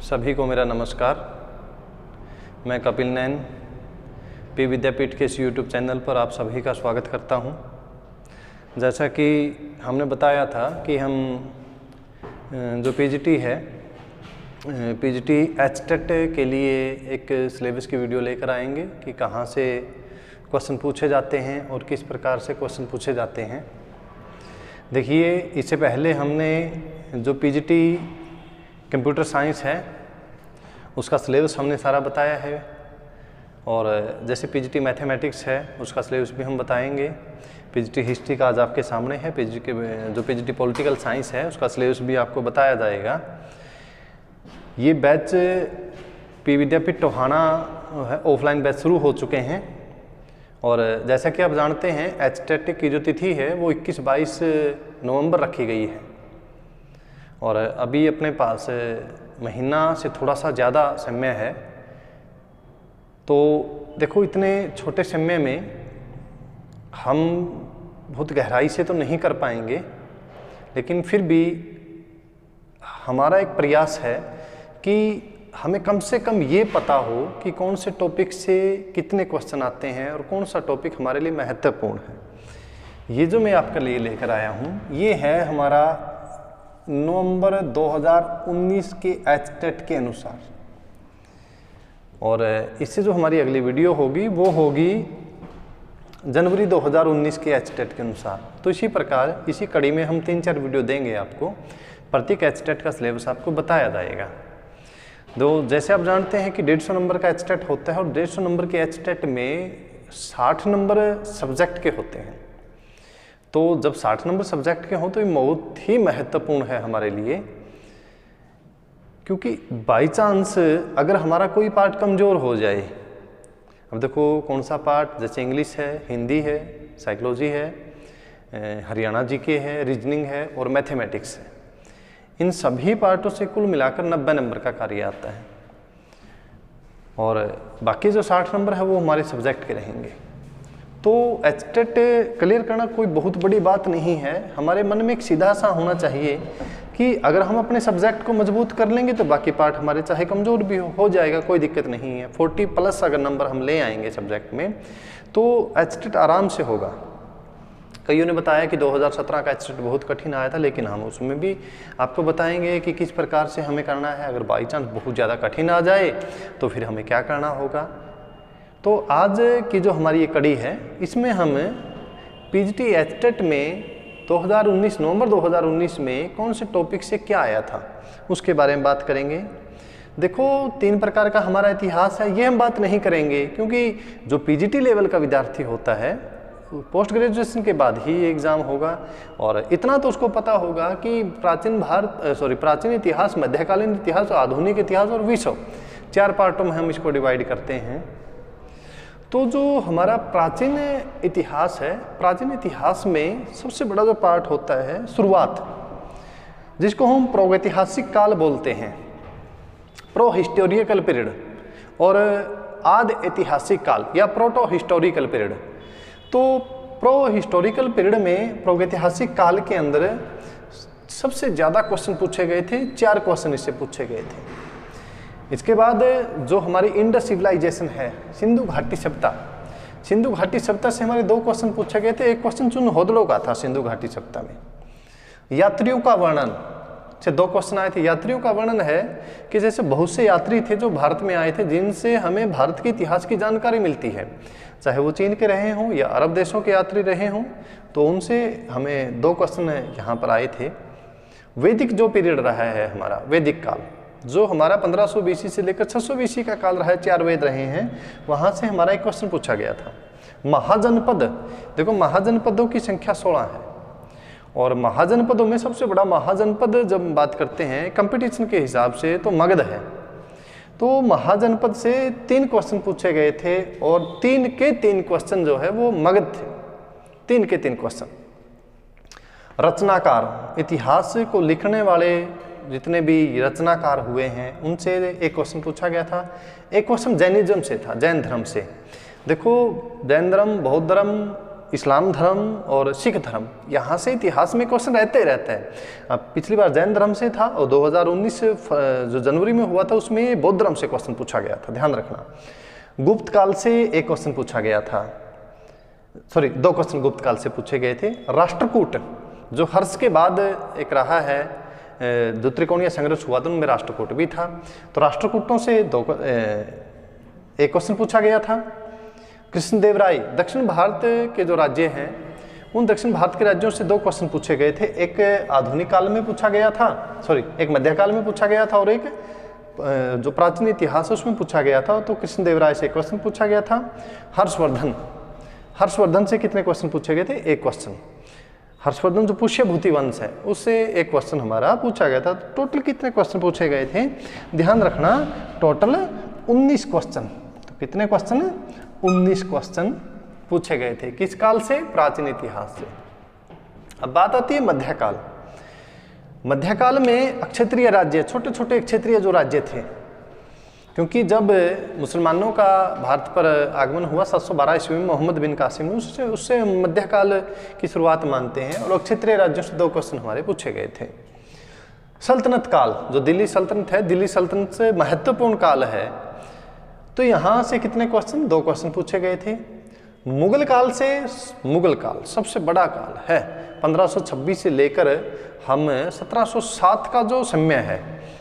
सभी को मेरा नमस्कार। मैं कपिल नैन पी विद्यापीठ के इस यूट्यूब चैनल पर आप सभी का स्वागत करता हूं। जैसा कि हमने बताया था कि हम जो पीजीटी है, पीजीटी एचटेट के लिए एक सिलेबस की वीडियो लेकर आएंगे कि कहां से क्वेश्चन पूछे जाते हैं और किस प्रकार से क्वेश्चन पूछे जाते हैं। देखिए, इससे पहले हमने जो पीजीटी कंप्यूटर साइंस है उसका सिलेबस हमने सारा बताया है, और जैसे पीजीटी मैथमेटिक्स है उसका सिलेबस भी हम बताएंगे। पीजीटी हिस्ट्री का आज आपके सामने है। जो पीजीटी पॉलिटिकल साइंस है उसका सिलेबस भी आपको बताया जाएगा। ये बैच पी विद्यापीठ टोहाना है, ऑफलाइन बैच शुरू हो चुके हैं। और जैसा कि आप जानते हैं एचटेट की जो तिथि है वो 21-22 नवंबर रखी गई है, और अभी अपने पास महीना से थोड़ा सा ज़्यादा समय है। तो देखो, इतने छोटे समय में हम बहुत गहराई से तो नहीं कर पाएंगे, लेकिन फिर भी हमारा एक प्रयास है कि हमें कम से कम ये पता हो कि कौन से टॉपिक से कितने क्वेश्चन आते हैं और कौन सा टॉपिक हमारे लिए महत्वपूर्ण है। ये जो मैं आपके लिए लेकर आया हूँ ये है हमारा नवंबर 2019 के एचटेट के अनुसार, और इससे जो हमारी अगली वीडियो होगी वो होगी जनवरी 2019 के एचटेट के अनुसार। तो इसी प्रकार इसी कड़ी में हम 3-4 वीडियो देंगे आपको। प्रत्येक एचटेट का सिलेबस आपको बताया जाएगा। जैसे आप जानते हैं कि 150 नंबर का एचटेट होता है, और 150 नंबर के एचटेट में 60 नंबर सब्जेक्ट के होते हैं। तो जब 60 नंबर सब्जेक्ट के हों तो ये बहुत ही महत्वपूर्ण है हमारे लिए, क्योंकि बाई चांस अगर हमारा कोई पार्ट कमज़ोर हो जाए, अब देखो कौन सा पार्ट, जैसे इंग्लिश है, हिंदी है, साइकोलॉजी है, हरियाणा जीके है, रीजनिंग है और मैथमेटिक्स है, इन सभी पार्टों से कुल मिलाकर 90 नंबर का कार्य आता है, और बाकी जो 60 नंबर है वो हमारे सब्जेक्ट के रहेंगे। तो एचटेट क्लियर करना कोई बहुत बड़ी बात नहीं है। हमारे मन में एक सीधा सा होना चाहिए कि अगर हम अपने सब्जेक्ट को मजबूत कर लेंगे तो बाकी पार्ट हमारे चाहे कमज़ोर भी हो जाएगा, कोई दिक्कत नहीं है। 40+ अगर नंबर हम ले आएंगे सब्जेक्ट में तो एचटेट आराम से होगा। कईयों ने बताया कि 2017 का एचटेट बहुत कठिन आया था, लेकिन हम उसमें भी आपको बताएंगे कि किस प्रकार से हमें करना है। अगर बाई चांस बहुत ज़्यादा कठिन आ जाए तो फिर हमें क्या करना होगा। तो आज की जो हमारी ये कड़ी है इसमें हम पीजीटी एचटेट में 2019 नवंबर 2019 में कौन से टॉपिक से क्या आया था उसके बारे में बात करेंगे। देखो, 3 प्रकार का हमारा इतिहास है, ये हम बात नहीं करेंगे, क्योंकि जो पीजीटी लेवल का विद्यार्थी होता है पोस्ट ग्रेजुएशन के बाद ही एग्ज़ाम होगा, और इतना तो उसको पता होगा कि प्राचीन इतिहास, मध्यकालीन इतिहास, आधुनिक इतिहास और विश्व, 4 पार्टों में हम इसको डिवाइड करते हैं। तो जो हमारा प्राचीन इतिहास है, प्राचीन इतिहास में सबसे बड़ा जो पार्ट होता है शुरुआत, जिसको हम प्रागैतिहासिक काल बोलते हैं, प्रो हिस्टोरिकल पीरियड, और आद ऐतिहासिक काल या प्रोटो हिस्टोरिकल पीरियड। तो प्रो हिस्टोरिकल पीरियड में, प्रागैतिहासिक काल के अंदर सबसे ज़्यादा क्वेश्चन पूछे गए थे, 4 क्वेश्चन इससे पूछे गए थे। इसके बाद जो हमारी इंडस सिविलाइजेशन है, सिंधु घाटी सभ्यता, सिंधु घाटी सभ्यता से हमारे 2 क्वेश्चन पूछे गए थे। एक क्वेश्चन चुनहोदड़ों का था सिंधु घाटी सभ्यता में। यात्रियों का वर्णन से 2 क्वेश्चन आए थे। यात्रियों का वर्णन है कि जैसे बहुत से यात्री थे जो भारत में आए थे, जिनसे हमें भारत के इतिहास की जानकारी मिलती है, चाहे वो चीन के रहे हों या अरब देशों के यात्री रहे हों, तो उनसे हमें 2 क्वेश्चन यहाँ पर आए थे। वैदिक जो पीरियड रहा है हमारा, वैदिक काल, जो हमारा 1500 BC से लेकर 600 BC का काल रहा है, 4 वेद रहे हैं, वहाँ से हमारा एक क्वेश्चन पूछा गया था। महाजनपद, देखो महाजनपदों की संख्या 16 है, और महाजनपदों में सबसे बड़ा महाजनपद जब बात करते हैं कंपटीशन के हिसाब से तो मगध है। तो महाजनपद से 3 क्वेश्चन पूछे गए थे, और 3 के 3 क्वेश्चन जो है वो मगध थे। 3 के 3 क्वेश्चन। रचनाकार, इतिहास को लिखने वाले जितने भी रचनाकार हुए हैं उनसे एक क्वेश्चन पूछा गया था। एक क्वेश्चन जैनिज्म से था, जैन धर्म से। देखो, जैन धर्म, बौद्ध धर्म इस्लाम धर्म और सिख धर्म, यहाँ से इतिहास में क्वेश्चन रहते ही रहते हैं। अब पिछली बार जैन धर्म से था और 2019 जो जनवरी में हुआ था उसमें बौद्ध धर्म से क्वेश्चन पूछा गया था, ध्यान रखना। गुप्त काल से एक क्वेश्चन पूछा गया था, सॉरी 2 क्वेश्चन गुप्त काल से पूछे गए थे। राष्ट्रकूट जो हर्ष के बाद एक रहा है, जो त्रिकोणीय संघर्ष हुआ था उनमें राष्ट्रकूट भी था, तो राष्ट्रकूटों से एक क्वेश्चन पूछा गया था। कृष्णदेवराय, दक्षिण भारत के जो राज्य हैं उन दक्षिण भारत के राज्यों से 2 क्वेश्चन पूछे गए थे, एक आधुनिक काल में पूछा गया था, सॉरी एक मध्यकाल में पूछा गया था और एक जो प्राचीन इतिहास है उसमें पूछा गया था। तो कृष्णदेवराय से एक क्वेश्चन पूछा गया था। हर्षवर्धन से कितने क्वेश्चन पूछे गए थे? एक क्वेश्चन। हर्षवर्धन जो पुष्यभूति वंश है उससे एक क्वेश्चन हमारा पूछा गया था। तो टोटल कितने क्वेश्चन पूछे गए थे? ध्यान रखना, टोटल 19 क्वेश्चन। तो कितने क्वेश्चन? 19 क्वेश्चन पूछे गए थे। किस काल से? प्राचीन इतिहास से। अब बात आती है मध्यकाल। मध्यकाल में अक्षत्रिय राज्य, छोटे छोटे क्षत्रिय जो राज्य थे, क्योंकि जब मुसलमानों का भारत पर आगमन हुआ 712 ईस्वी में मोहम्मद बिन कासिम, उससे मध्यकाल की शुरुआत मानते हैं और क्षत्रिय राज्यों से 2 क्वेश्चन हमारे पूछे गए थे। सल्तनत काल, जो दिल्ली सल्तनत है, दिल्ली सल्तनत से महत्वपूर्ण काल है, तो यहाँ से कितने क्वेश्चन? 2 क्वेश्चन पूछे गए थे। मुगल काल से, मुगल काल सबसे बड़ा काल है, 1526 से लेकर हम 1707 का जो समय है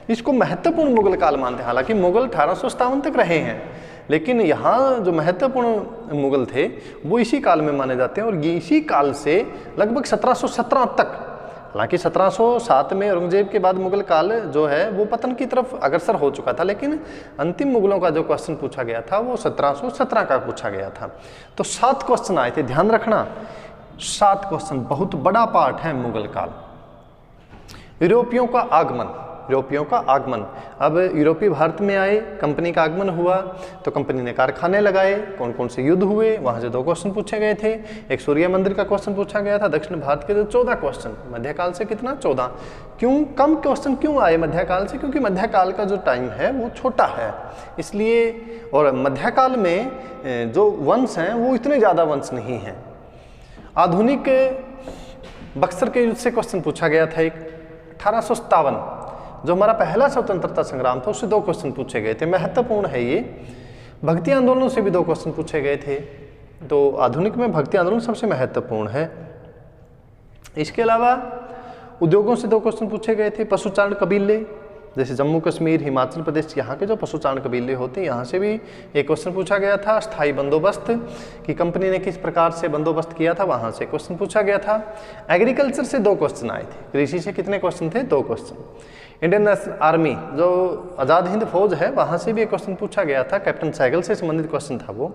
इसको महत्वपूर्ण मुगल काल मानते हैं। हालांकि मुगल 1857 तक रहे हैं, लेकिन यहाँ जो महत्वपूर्ण मुगल थे वो इसी काल में माने जाते हैं और ये इसी काल से लगभग 1717 तक। हालांकि 1707 में औरंगजेब के बाद मुगल काल जो है वो पतन की तरफ अग्रसर हो चुका था, लेकिन अंतिम मुगलों का जो क्वेश्चन पूछा गया था वो 1717 का पूछा गया था। तो 7 क्वेश्चन आए थे, ध्यान रखना, 7 क्वेश्चन, बहुत बड़ा पार्ट है मुगल काल। यूरोपियों का आगमन, अब यूरोपीय भारत में आए, कंपनी का आगमन हुआ तो कंपनी ने कारखाने लगाए, कौन कौन से युद्ध हुए, वहाँ से 2 क्वेश्चन पूछे गए थे। एक सूर्य मंदिर का क्वेश्चन पूछा गया था। दक्षिण भारत के जो 14 क्वेश्चन, मध्यकाल से कितना? 14। क्यों कम क्वेश्चन क्यों आए मध्यकाल से? क्योंकि मध्यकाल का जो टाइम है वो छोटा है इसलिए, और मध्यकाल में जो वंश हैं वो इतने ज़्यादा वंश नहीं हैं। आधुनिक बक्सर के युद्ध से क्वेश्चन पूछा गया था। एक 1857 जो हमारा पहला स्वतंत्रता संग्राम था उससे 2 क्वेश्चन पूछे गए थे, महत्वपूर्ण है ये। भक्ति आंदोलन से भी 2 क्वेश्चन पूछे गए थे, तो आधुनिक में भक्ति आंदोलन सबसे महत्वपूर्ण है। इसके अलावा उद्योगों से 2 क्वेश्चन पूछे गए थे। पशुचारण कबीले, जैसे जम्मू कश्मीर, हिमाचल प्रदेश, यहाँ के जो पशुचारण कबीले होते हैं यहाँ से भी एक क्वेश्चन पूछा गया था। स्थायी बंदोबस्त कि कंपनी ने किस प्रकार से बंदोबस्त किया था, वहाँ से क्वेश्चन पूछा गया था। एग्रीकल्चर से 2 क्वेश्चन आए थे। कृषि से कितने क्वेश्चन थे? 2 क्वेश्चन। इंडियन नेशनल आर्मी जो आज़ाद हिंद फौज है वहाँ से भी एक क्वेश्चन पूछा गया था, कैप्टन सहगल से संबंधित क्वेश्चन था वो।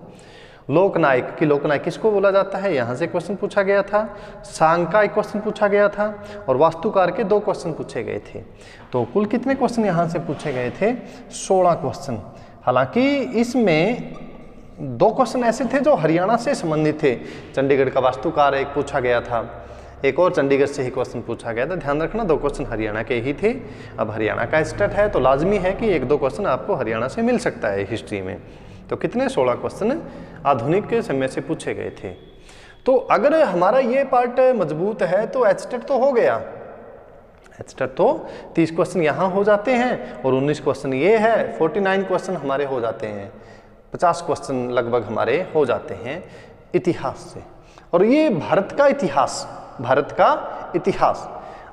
लोकनायक कि लोकनायक किसको बोला जाता है, यहाँ से क्वेश्चन पूछा गया था। सांग का एक क्वेश्चन पूछा गया था और वास्तुकार के 2 क्वेश्चन पूछे गए थे। तो कुल कितने क्वेश्चन यहाँ से पूछे गए थे? 16 क्वेश्चन। हालांकि इसमें 2 क्वेश्चन ऐसे थे जो हरियाणा से संबंधित थे। चंडीगढ़ का वास्तुकार एक पूछा गया था, एक और चंडीगढ़ से ही क्वेश्चन पूछा गया था। ध्यान रखना 2 क्वेश्चन हरियाणा के ही थे। अब हरियाणा का स्टेट है तो लाजमी है कि 1-2 क्वेश्चन आपको हरियाणा से मिल सकता है हिस्ट्री में। तो कितने? 16 क्वेश्चन आधुनिक के समय से पूछे गए थे। तो अगर हमारा ये पार्ट मजबूत है तो एचटेट तो हो गया। एचटेट तो 30 क्वेश्चन यहाँ हो जाते हैं और 19 क्वेश्चन ये है, 49 क्वेश्चन हमारे हो जाते हैं, 50 क्वेश्चन लगभग हमारे हो जाते हैं इतिहास से। और ये भारत का इतिहास।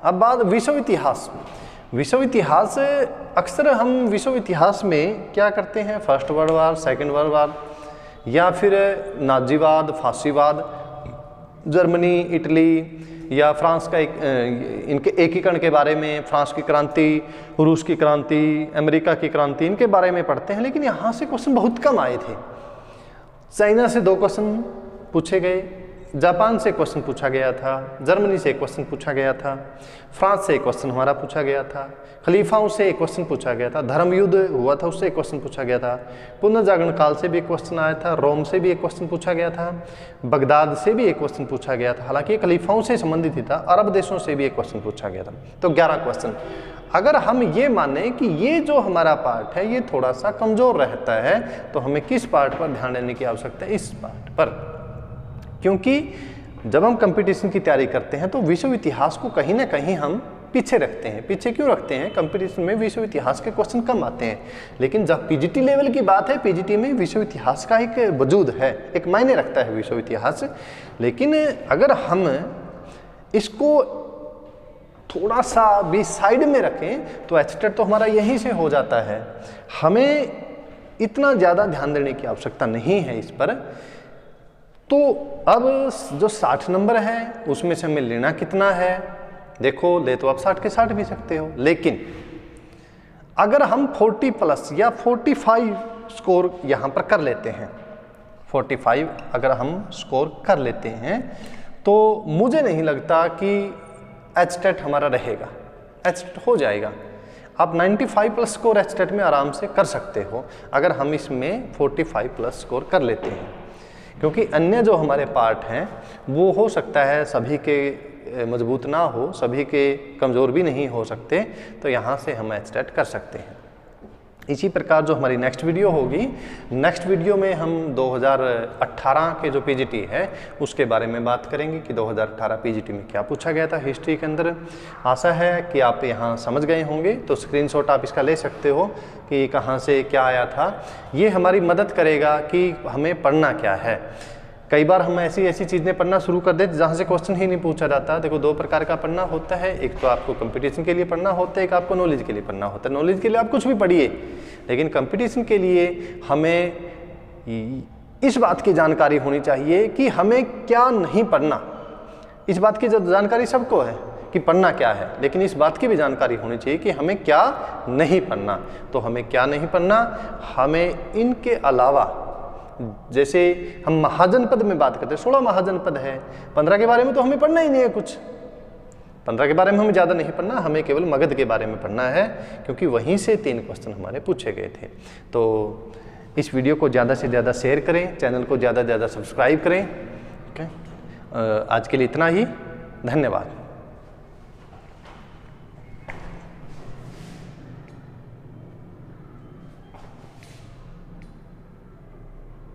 अब बात विश्व इतिहास। विश्व इतिहास, अक्सर हम विश्व इतिहास में क्या करते हैं, first world war, second world war, या फिर नाजीवाद, फांसीवाद, जर्मनी, इटली या फ्रांस का इनके एकीकरण के बारे में, फ्रांस की क्रांति, रूस की क्रांति, अमेरिका की क्रांति, इनके बारे में पढ़ते हैं। लेकिन यहाँ से क्वेश्चन बहुत कम आए थे। चाइना से 2 क्वेश्चन पूछे गए, जापान से क्वेश्चन पूछा गया था, जर्मनी से क्वेश्चन पूछा गया था, फ्रांस से क्वेश्चन हमारा पूछा गया था, खलीफाओं से क्वेश्चन पूछा गया था, धर्म युद्ध हुआ था उससे क्वेश्चन पूछा गया था, पुनर्जागरण काल से भी क्वेश्चन आया था, रोम से भी एक क्वेश्चन पूछा गया था, बगदाद से भी एक क्वेश्चन पूछा गया था। हालांकि खलीफाओं से संबंधित ही था, अरब देशों से भी एक क्वेश्चन पूछा गया था। तो 11 क्वेश्चन। अगर हम ये माने कि ये जो हमारा पार्ट है ये थोड़ा सा कमजोर रहता है तो हमें किस पार्ट पर ध्यान देने की आवश्यकता है? इस पार्ट पर, क्योंकि जब हम कंपटीशन की तैयारी करते हैं तो विश्व इतिहास को कहीं ना कहीं हम पीछे रखते हैं। पीछे क्यों रखते हैं? कंपटीशन में विश्व इतिहास के क्वेश्चन कम आते हैं, लेकिन जब पीजीटी लेवल की बात है, पीजीटी में विश्व इतिहास का एक वजूद है, एक मायने रखता है विश्व इतिहास। लेकिन अगर हम इसको थोड़ा सा भी साइड में रखें तो एचटेट तो हमारा यहीं से हो जाता है। हमें इतना ज़्यादा ध्यान देने की आवश्यकता नहीं है इस पर। तो अब जो 60 नंबर है उसमें से हमें लेना कितना है? देखो, ले तो आप 60 के 60 भी सकते हो, लेकिन अगर हम 40 प्लस या 45 स्कोर यहाँ पर कर लेते हैं, 45 अगर हम स्कोर कर लेते हैं तो मुझे नहीं लगता कि एचटेट हमारा रहेगा, एचटेट हो जाएगा। आप 95 प्लस स्कोर एचटेट में आराम से कर सकते हो अगर हम इसमें 45 प्लस स्कोर कर लेते हैं, क्योंकि अन्य जो हमारे पार्ट हैं वो हो सकता है सभी के मजबूत ना हो, सभी के कमज़ोर भी नहीं हो सकते, तो यहाँ से हम एचटेट कर सकते हैं। इसी प्रकार जो हमारी नेक्स्ट वीडियो होगी, नेक्स्ट वीडियो में हम 2018 के जो पीजीटी है उसके बारे में बात करेंगे कि 2018 पीजीटी में क्या पूछा गया था हिस्ट्री के अंदर। आशा है कि आप यहाँ समझ गए होंगे, तो स्क्रीनशॉट आप इसका ले सकते हो कि कहाँ से क्या आया था। ये हमारी मदद करेगा कि हमें पढ़ना क्या है। कई बार हम ऐसी चीज़ें पढ़ना शुरू कर देते जहाँ से क्वेश्चन ही नहीं पूछा जाता। देखो, 2 प्रकार का पढ़ना होता है, एक तो आपको कंपटीशन के लिए पढ़ना होता है, एक आपको नॉलेज के लिए पढ़ना होता है। नॉलेज के लिए आप कुछ भी पढ़िए, लेकिन कंपटीशन के लिए हमें इस बात की जानकारी होनी चाहिए कि हमें क्या नहीं पढ़ना। इस बात की जानकारी सबको है कि पढ़ना क्या है, लेकिन इस बात की भी जानकारी होनी चाहिए कि हमें क्या नहीं पढ़ना। तो हमें क्या नहीं पढ़ना, हमें इनके अलावा, जैसे हम महाजनपद में बात करते हैं, 16 महाजनपद है, 15 के बारे में तो हमें पढ़ना ही नहीं है कुछ। 15 के बारे में हमें ज़्यादा नहीं पढ़ना, हमें केवल मगध के बारे में पढ़ना है, क्योंकि वहीं से 3 क्वेश्चन हमारे पूछे गए थे। तो इस वीडियो को ज़्यादा से ज़्यादा शेयर करें, चैनल को ज़्यादा से ज़्यादा सब्सक्राइब करें। ओके, आज के लिए इतना ही, धन्यवाद।